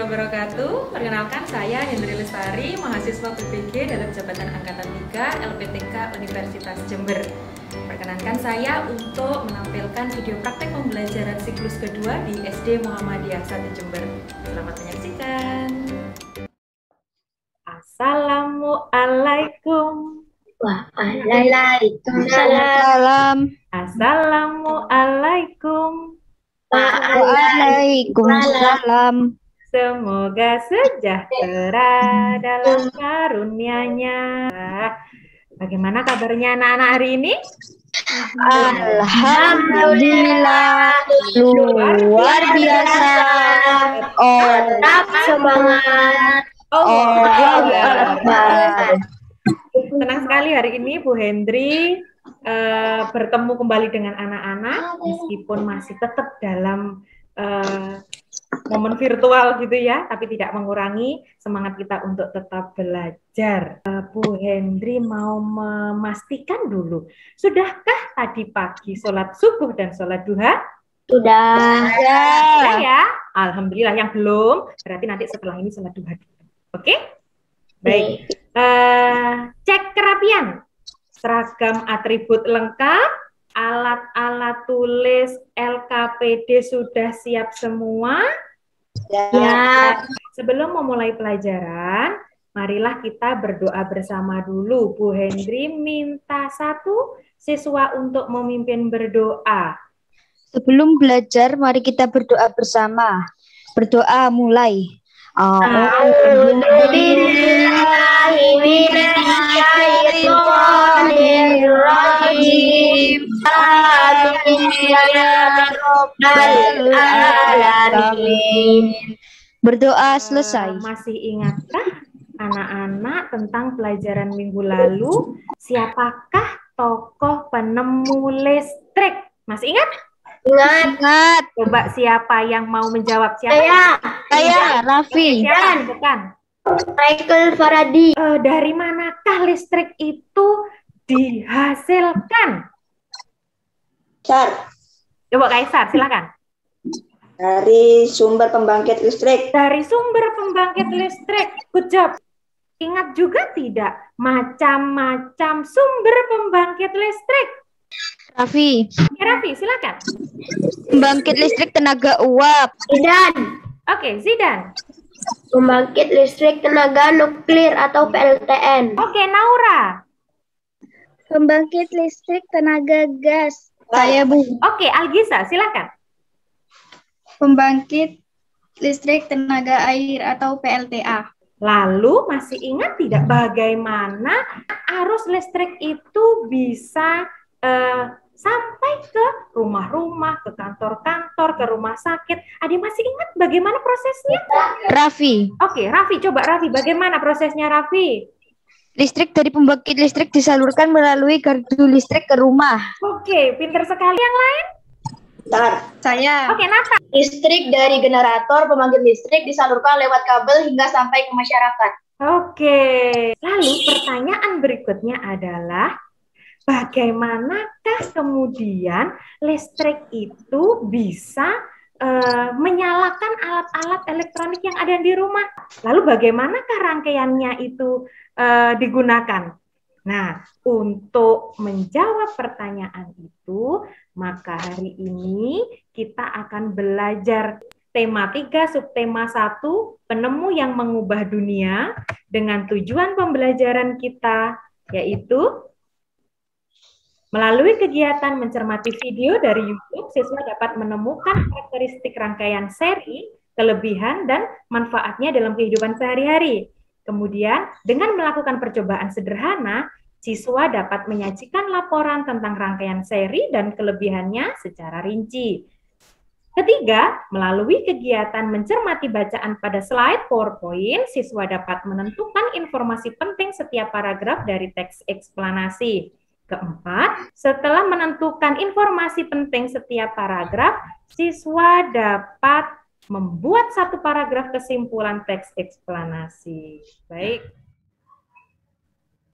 wabarakatuh. Perkenalkan saya Hendri Lestari, mahasiswa PPG dalam Jabatan Angkatan 3 LPTK Universitas Jember. Perkenankan saya untuk menampilkan video praktek pembelajaran siklus kedua di SD Muhammadiyah 1 Jember. Selamat menyaksikan. Assalamualaikum. Waalaikumsalam. Assalamualaikum. Waalaikumsalam. Semoga sejahtera dalam karunia-Nya. Bagaimana kabarnya anak-anak hari ini? Alhamdulillah, luar biasa. Tetap semangat. Allahu Akbar. Senang sekali hari ini Bu Hendri bertemu kembali dengan anak-anak, meskipun masih tetap dalam momen virtual gitu ya, tapi tidak mengurangi semangat kita untuk tetap belajar. Bu Hendri mau memastikan dulu, sudahkah tadi pagi sholat subuh dan sholat duha? Sudah. Sudah ya? Alhamdulillah. Yang belum, berarti nanti setelah ini sholat duha. Oke? Baik. Cek kerapian. Seragam atribut lengkap, alat-alat tulis LKPD sudah siap semua? Ya. Sebelum memulai pelajaran, marilah kita berdoa bersama dulu. Bu Hendri minta satu siswa untuk memimpin berdoa. Sebelum belajar, mari kita berdoa bersama. Berdoa mulai. Bismillahirrahmanirrahim. Amin ya rabbal alamin. Berdoa selesai. Masih ingatkah anak-anak tentang pelajaran minggu lalu? Siapakah tokoh penemu listrik? Masih ingat? Ingat. Coba siapa yang mau menjawab? Siapa? Saya, Raffi. Bukan. Michael Faraday. Dari manakah listrik itu dihasilkan? Coba Kaisar, silakan. Dari sumber pembangkit listrik. Dari sumber pembangkit listrik. Good job. Ingat juga tidak macam-macam sumber pembangkit listrik? Raffi. Ya, Raffi, silakan. Pembangkit listrik tenaga uap. Zidan. Oke, Zidan. Pembangkit listrik tenaga nuklir atau PLTN. Oke, Naura. Pembangkit listrik tenaga gas. Saya, Bu. Oke, Algisa, silakan. Pembangkit listrik tenaga air atau PLTA. Lalu masih ingat tidak bagaimana arus listrik itu bisa sampai ke rumah-rumah, ke kantor-kantor, ke rumah sakit? Adik masih ingat bagaimana prosesnya? Raffi. Oke, Raffi, coba Raffi, bagaimana prosesnya Raffi? Listrik dari pembangkit listrik disalurkan melalui gardu listrik ke rumah. Oke, pinter sekali. Yang lain? Saya. Oke, Nata. Listrik dari generator pembangkit listrik disalurkan lewat kabel hingga sampai ke masyarakat. Oke, lalu pertanyaan berikutnya adalah bagaimanakah kemudian listrik itu bisa menyalakan alat-alat elektronik yang ada di rumah? Lalu bagaimanakah rangkaiannya itu digunakan? Nah, untuk menjawab pertanyaan itu, maka hari ini kita akan belajar tema 3, subtema 1, penemu yang mengubah dunia, dengan tujuan pembelajaran kita, yaitu melalui kegiatan mencermati video dari YouTube, siswa dapat menemukan karakteristik rangkaian seri, kelebihan, dan manfaatnya dalam kehidupan sehari-hari. Kemudian, dengan melakukan percobaan sederhana, siswa dapat menyajikan laporan tentang rangkaian seri dan kelebihannya secara rinci. Ketiga, melalui kegiatan mencermati bacaan pada slide PowerPoint, siswa dapat menentukan informasi penting setiap paragraf dari teks eksplanasi. Keempat, setelah menentukan informasi penting setiap paragraf, siswa dapat membuat satu paragraf kesimpulan teks eksplanasi. Baik.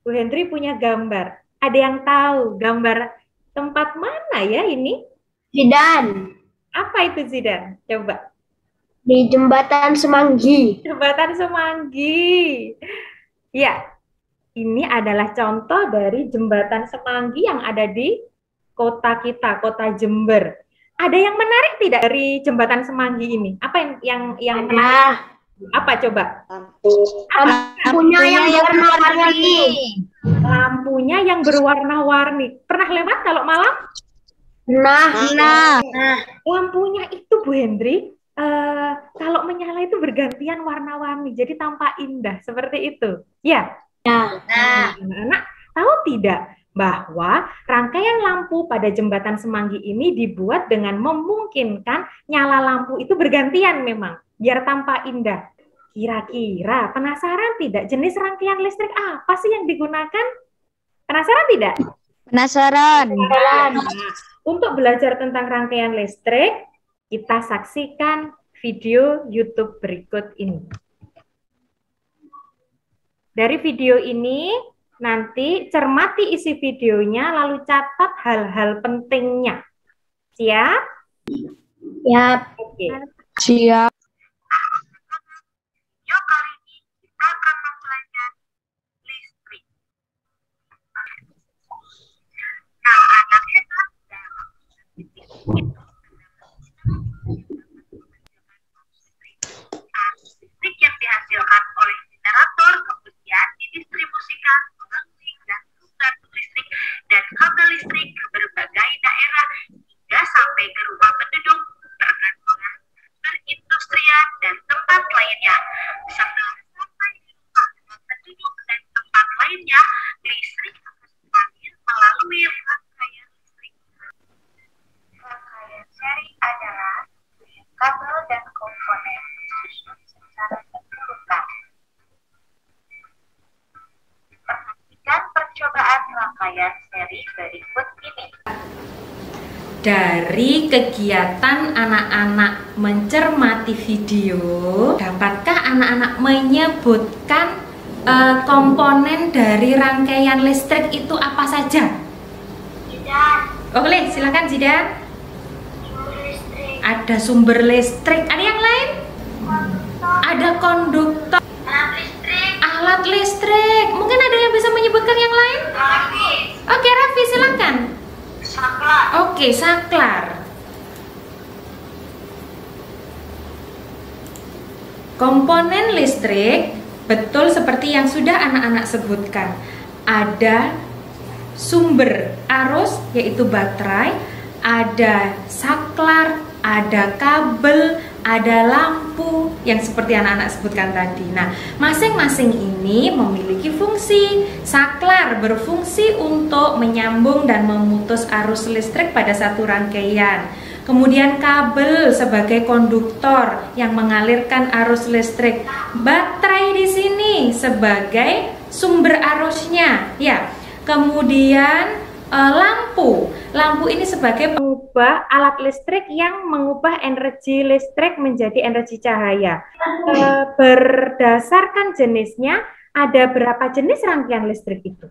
Bu Hendri punya gambar. Ada yang tahu gambar tempat mana ya ini? Zidan. Apa itu Zidan? Coba. Di Jembatan Semanggi. Jembatan Semanggi. Ya, ini adalah contoh dari Jembatan Semanggi yang ada di kota kita, kota Jember. Ada yang menarik tidak dari Jembatan Semanggi ini? Apa yang menarik? Apa coba? Lampunya yang berwarna-warni. Lampunya yang berwarna-warni. Pernah lewat kalau malam? Nah. Lampunya itu Bu Hendri, kalau menyala itu bergantian warna-warni, jadi tampak indah seperti itu. Ya. Anak-anak tahu tidak bahwa rangkaian lampu pada Jembatan Semanggi ini dibuat dengan memungkinkan nyala lampu itu bergantian memang, biar tampak indah. Kira-kira penasaran tidak jenis rangkaian listrik apa sih yang digunakan? Penasaran tidak? Penasaran. Nah, untuk belajar tentang rangkaian listrik, kita saksikan video YouTube berikut ini. Dari video ini, nanti cermati isi videonya, lalu catat hal-hal pentingnya. Siap? Siap. Oke. Siap. Yuk, kali ini kita akan mempelajari listrik. Nah, anak hebat dalam listrik yang dihasilkan oleh generator kemudian didistribusikan melalui dan listrik dan kabel listrik ke berbagai daerah hingga sampai ke rumah penduduk, perkantoran, perindustrian, dan tempat lainnya. Setelah sampai di rumah penduduk dan tempat lainnya, listrik akan mengalir melalui rangkaian listrik. Rangkaian seri adalah kabel dan komponen disusun secara berurutan. Perhatikan percobaan rangkaian seri berikut ini. Dari kegiatan anak-anak mencermati video, dapatkah anak-anak menyebutkan komponen dari rangkaian listrik itu apa saja? Zidan. Boleh, silakan Zidan. Ada sumber listrik. Ada yang lain? Ada konduktor. Alat listrik. Mungkin ada yang bisa menyebutkan yang lain? Oke, Raffi silakan. Saklar. Oke, saklar. Komponen listrik betul seperti yang sudah anak-anak sebutkan. Ada sumber arus yaitu baterai, ada saklar, ada kabel, ada lampu yang seperti anak-anak sebutkan tadi. Nah, masing-masing ini memiliki fungsi. Saklar berfungsi untuk menyambung dan memutus arus listrik pada satu rangkaian. Kemudian kabel sebagai konduktor yang mengalirkan arus listrik. Baterai di sini sebagai sumber arusnya, ya. Kemudian lampu ini sebagai pengubah alat listrik yang mengubah energi listrik menjadi energi cahaya. Berdasarkan jenisnya, ada berapa jenis rangkaian listrik itu?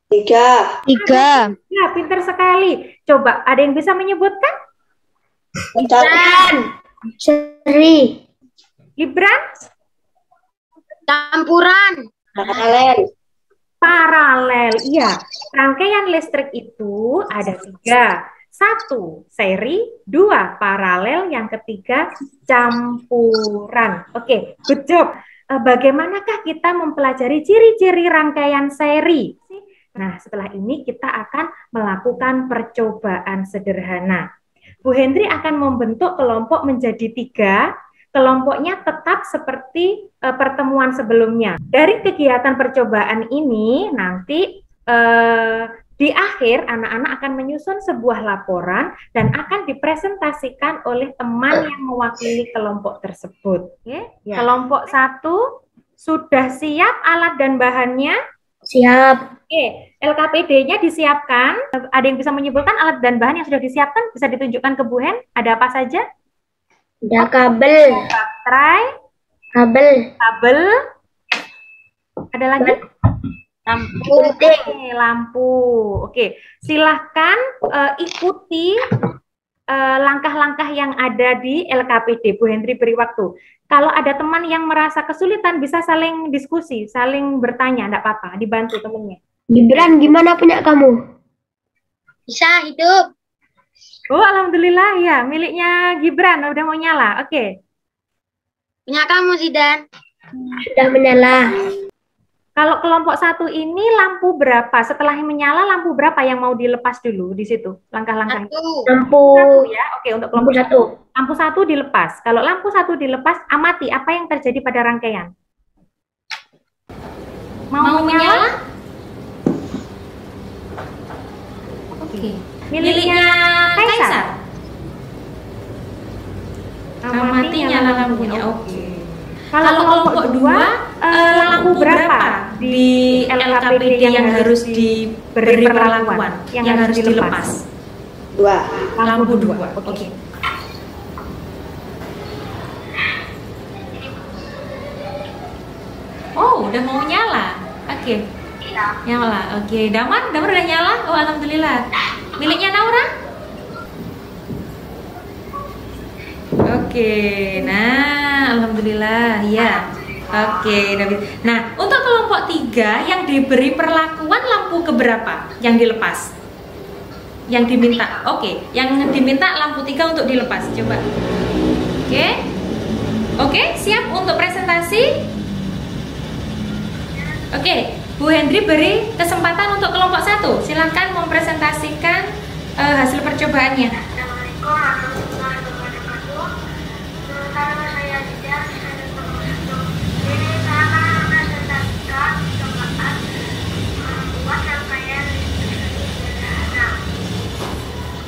3. Ya, pintar sekali. Coba, ada yang bisa menyebutkan? Seri. Gibran? Campuran. Paralel, iya. Rangkaian listrik itu ada 3. 1, seri. 2, paralel. Yang ketiga, campuran. Oke, good job. Bagaimanakah kita mempelajari ciri-ciri rangkaian seri? Nah, setelah ini kita akan melakukan percobaan sederhana. Bu Hendri akan membentuk kelompok menjadi 3. Kelompoknya tetap seperti pertemuan sebelumnya. Dari kegiatan percobaan ini, nanti di akhir anak-anak akan menyusun sebuah laporan dan akan dipresentasikan oleh teman yang mewakili kelompok tersebut. Ya. Kelompok 1 sudah siap alat dan bahannya? Siap. Oke, LKPD-nya disiapkan. Ada yang bisa menyebutkan alat dan bahan yang sudah disiapkan? Bisa ditunjukkan ke Bu Hen? Ada apa saja? Ada kabel. Baterai. Kabel. Ada lagi? Lampu. Lampu. Oke, silahkan ikuti langkah-langkah yang ada di LKPD. Bu Hendri beri waktu. Kalau ada teman yang merasa kesulitan, bisa saling diskusi, saling bertanya, enggak apa-apa, dibantu temennya. Gibran, gimana punya kamu? Bisa hidup. Oh, alhamdulillah ya, miliknya Gibran udah mau nyala. Oke. Punya kamu, Zidan. Sudah menyala. Kalau kelompok 1 ini lampu berapa? Setelah menyala lampu berapa yang mau dilepas dulu di situ? Langkah-langkahnya. Lampu Satu ya. Oke, untuk kelompok satu. Lampu 1 dilepas. Kalau lampu 1 dilepas, amati apa yang terjadi pada rangkaian. Mau menyala? Oke. Miliknya Kaisar. Amati nyala lampunya. Oke. Kalau kelompok 2, lampu berapa di LKPD yang harus diberi perlakuan, yang harus dilepas? 2. Lampu 2. Oke. Oh, udah mau nyala. Oke. Nyala. Oke, Damar udah nyala. Oh, alhamdulillah. Miliknya Naura? Oke, nah alhamdulillah ya. Oke, David. Nah, untuk kelompok 3 yang diberi perlakuan lampu keberapa yang dilepas? Yang diminta. Oke, yang diminta lampu 3 untuk dilepas. Coba. Oke. Oke, siap untuk presentasi? Oke, Bu Hendri beri kesempatan untuk kelompok 1. Silahkan mempresentasikan hasil percobaannya. Assalamualaikum warahmatullahi wabarakatuh. Nama saya Zidan. Ini saya akan mempresentasikan percobaan membuat rangkaian listrik sederhana.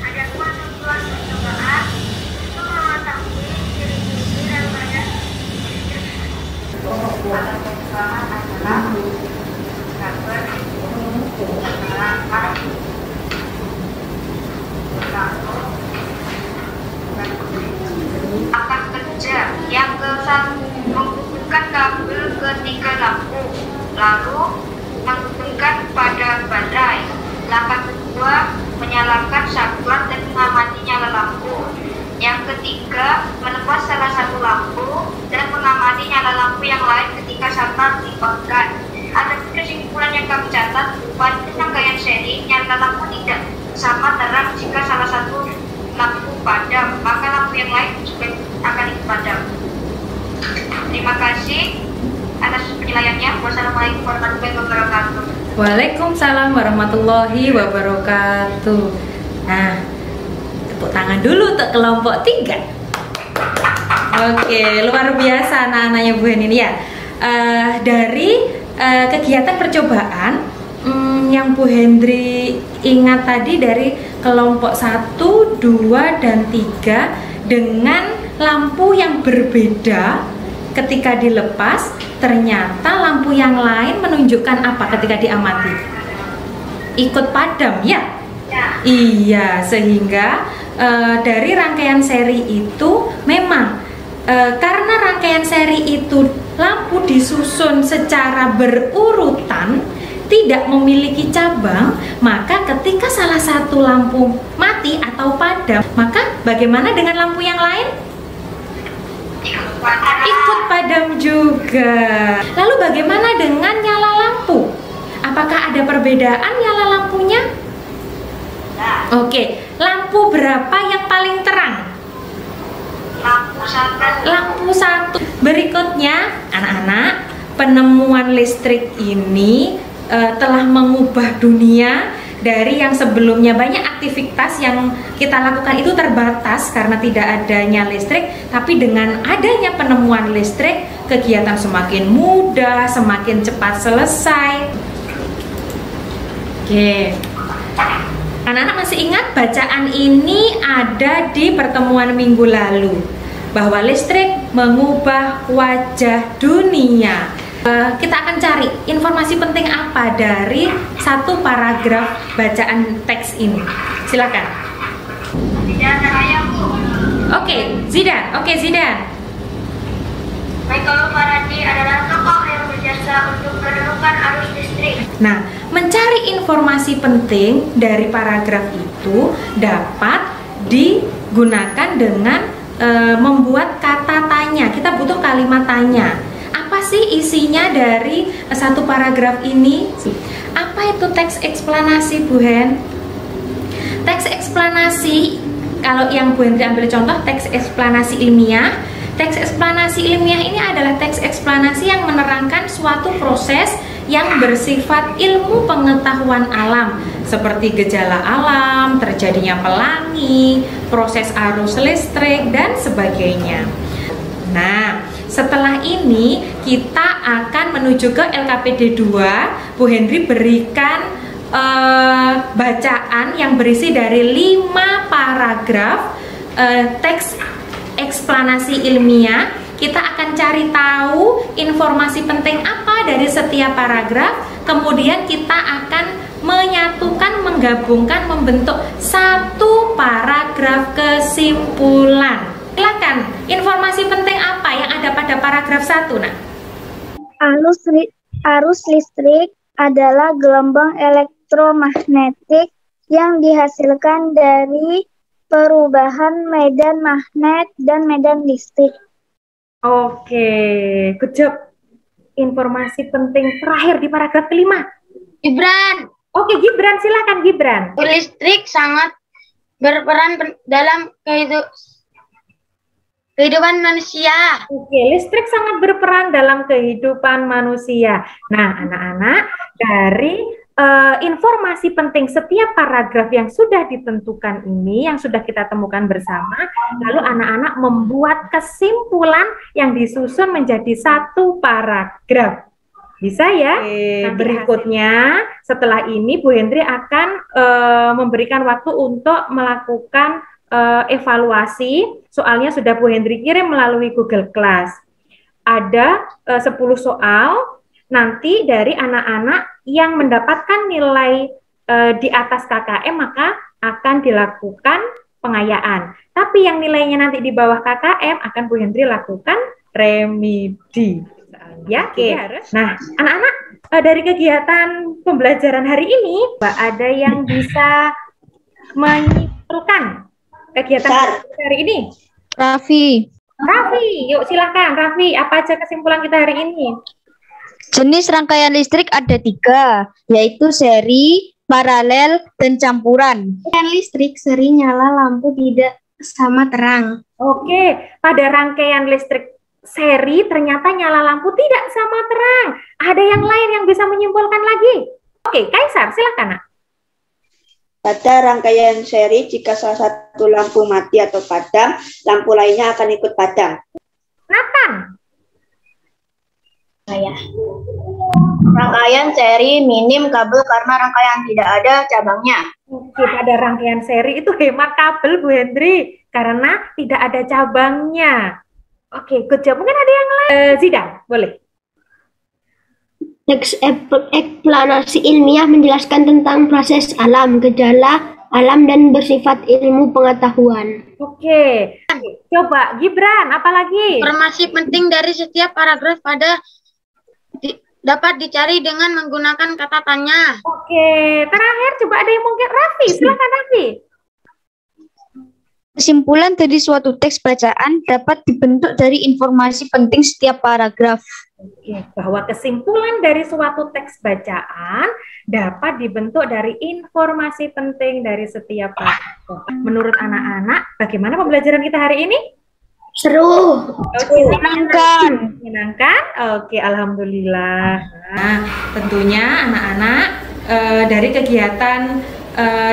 Ada 2 tujuan percobaan untuk mengetahui ciri-ciri rangkaian listrik. Pertama adalah kabel akan kerja. Yang ke-1 menghubungkan kabel ke 3 lampu, lalu menghubungkan pada baterai. Langkah kedua menyalakan sablar dan mengamati nyala lampu. Yang ketiga melepas salah satu lampu dan mengamati nyala lampu yang lain ketika sablar di-on-kan. Ada kesimpulan yang kami catat pada rangkaian seri nyala lampu tidak sama terang jika salah satu lampu padam, maka lampu yang lain juga akan ikut padam. Terima kasih atas penilaiannya. Wassalamualaikum warahmatullahi wabarakatuh. Waalaikumsalam warahmatullahi wabarakatuh. Nah, tepuk tangan dulu untuk kelompok 3. Oke, luar biasa anak-anaknya Bu Hen ini ya. Dari kegiatan percobaan yang Bu Hendri ingat tadi dari kelompok 1, 2, dan 3 dengan lampu yang berbeda ketika dilepas, ternyata lampu yang lain menunjukkan apa ketika diamati? Ikut padam ya? Iya, sehingga dari rangkaian seri itu memang karena rangkaian seri itu lampu disusun secara berurutan, tidak memiliki cabang, maka ketika salah satu lampu mati atau padam, maka bagaimana dengan lampu yang lain? Ikut padam juga. Lalu bagaimana dengan nyala lampu? Apakah ada perbedaan nyala lampunya? Oke, lampu berapa yang paling terang? Lampu 1. Berikutnya, anak-anak, penemuan listrik ini telah mengubah dunia. Dari yang sebelumnya banyak aktivitas yang kita lakukan itu terbatas karena tidak adanya listrik, tapi dengan adanya penemuan listrik, kegiatan semakin mudah, semakin cepat selesai. Oke, anak-anak masih ingat bacaan ini ada di pertemuan minggu lalu, bahwa listrik mengubah wajah dunia. Kita akan cari informasi penting apa dari satu paragraf bacaan teks ini. Silakan. Zidan, saya Bu. Oke, Zidan. Michael Faraday adalah tokoh yang berjasa untuk menemukan arus listrik. Nah, mencari informasi penting dari paragraf itu dapat gunakan dengan membuat kata tanya. Kita butuh kalimat tanya. Apa sih isinya dari satu paragraf ini? Apa itu teks eksplanasi, Bu Hen? Teks eksplanasi, kalau yang Bu Hendri ambil contoh teks eksplanasi ilmiah. Teks eksplanasi ilmiah ini adalah teks eksplanasi yang menerangkan suatu proses yang bersifat ilmu pengetahuan alam, seperti gejala alam, terjadinya pelangi, proses arus listrik, dan sebagainya. Nah, setelah ini kita akan menuju ke LKPD 2. Bu Hendri berikan bacaan yang berisi dari 5 paragraf teks eksplanasi ilmiah. Kita akan cari tahu informasi penting apa dari setiap paragraf, kemudian kita akan menyatukan, menggabungkan, membentuk satu paragraf kesimpulan. Silakan, informasi penting apa yang ada pada paragraf 1, Nak? Arus listrik adalah gelombang elektromagnetik yang dihasilkan dari perubahan medan magnet dan medan listrik. Oke, good job. Informasi penting terakhir di paragraf kelima. Gibran, Oke, Gibran, silakan Gibran. listrik sangat berperan dalam kehidupan manusia. Oke, listrik sangat berperan dalam kehidupan manusia. Nah, anak-anak, dari informasi penting setiap paragraf yang sudah ditentukan ini, yang sudah kita temukan bersama, lalu anak-anak membuat kesimpulan yang disusun menjadi satu paragraf. Bisa ya? Nah, berikutnya, setelah ini Bu Hendri akan memberikan waktu untuk melakukan evaluasi. Soalnya sudah Bu Hendri kirim melalui Google Class. Ada 10 soal. Nanti dari anak-anak yang mendapatkan nilai di atas KKM maka akan dilakukan pengayaan. Tapi yang nilainya nanti di bawah KKM akan Bu Hendri lakukan remedi. Ya, oke. Nah, anak-anak, dari kegiatan pembelajaran hari ini, ada yang bisa menyimpulkan kegiatan hari ini? Raffi. Raffi, yuk silakan Raffi, apa aja kesimpulan kita hari ini? Jenis rangkaian listrik ada 3, yaitu seri, paralel, dan campuran. Rangkaian listrik seri nyala lampu tidak sama terang. Oke, pada rangkaian listrik seri ternyata nyala lampu tidak sama terang. Ada yang lain yang bisa menyimpulkan lagi? Oke, Kaisar, silakan, Nak. Pada rangkaian seri, jika salah satu lampu mati atau padam, lampu lainnya akan ikut padam. Nathan. Rangkaian seri minim kabel karena rangkaian tidak ada cabangnya. Oke, pada rangkaian seri itu hemat kabel, Bu Hendri, karena tidak ada cabangnya. Oke, good job. Mungkin ada yang lain. Zidan, boleh. Teks eksplanasi ilmiah menjelaskan tentang proses alam, gejala alam, dan bersifat ilmu pengetahuan. Oke, coba Gibran, apalagi? Informasi penting dari setiap paragraf dapat dicari dengan menggunakan kata tanya. Oke, terakhir coba ada yang mungkin Raffi, silakan Raffi. Kesimpulan dari suatu teks bacaan dapat dibentuk dari informasi penting setiap paragraf. Oke, bahwa kesimpulan dari suatu teks bacaan dapat dibentuk dari informasi penting dari setiap paragraf. Menurut anak-anak, bagaimana pembelajaran kita hari ini? Seru. Oke, Menyenangkan. menyenangkan. Oke, alhamdulillah. Nah, tentunya anak-anak dari kegiatan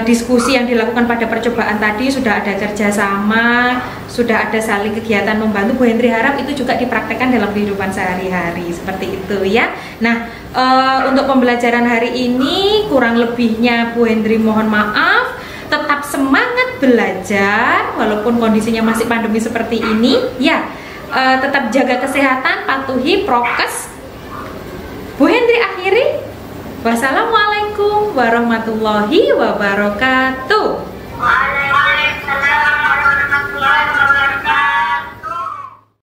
diskusi yang dilakukan pada percobaan tadi sudah ada kerjasama, sudah ada saling kegiatan membantu. Bu Hendri harap itu juga dipraktekkan dalam kehidupan sehari-hari seperti itu ya. Nah, untuk pembelajaran hari ini kurang lebihnya Bu Hendri mohon maaf. Tetap semangat belajar walaupun kondisinya masih pandemi seperti ini ya. Tetap jaga kesehatan, patuhi prokes. Bu Hendri akhiri. Wassalamualaikum warahmatullahi wabarakatuh.